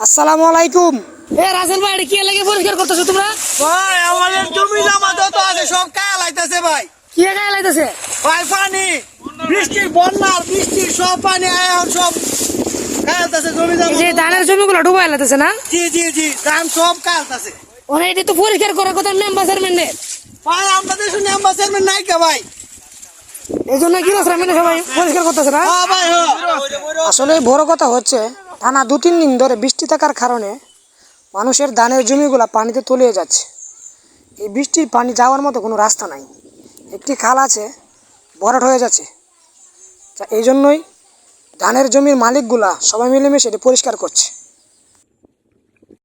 আসসালামু আলাইকুম। রাসেল ভাই, কি লাগে পরিষ্কার করতেছো তোমরা? ভাই আমাদের জমি জমা যত আছে সব কায়া লাইতেছে ভাই। কি গায়ে লাইতেছে? ভাই পানি বৃষ্টির বন্যার বৃষ্টির সব পানি এখন সব কায়ালতেছে জমি এই জমা। যে ধানের জমিগুলো ডুবাই লাইতেছে না? জি জি জি ধান সব কায়ালতেছে। ওরা এটা তো পরিষ্কার করার কথা মেম্বার চেয়ারম্যানের। ভাই আমাদের শুনে চেয়ারম্যান নাই কে ভাই? এই জন্য কি চেয়ারম্যান সবাই পরিষ্কার করতেছে না? হ্যাঁ ভাই হ্যাঁ। আসলে বড় কথা হচ্ছে টানা 2-3 দিন ধরে বৃষ্টি থাকার কারণে মানুষের ধানের জমিগুলা পানিতে তলিয়ে যাচ্ছে। এই বৃষ্টির পানি যাওয়ার মতো কোনো রাস্তা নাই, একটি খাল আছে, ভরাট হয়ে যাচ্ছে। তা এই জন্যই ধানের জমির মালিকগুলা সবাই মিলেমিশে এটি পরিষ্কার করছে।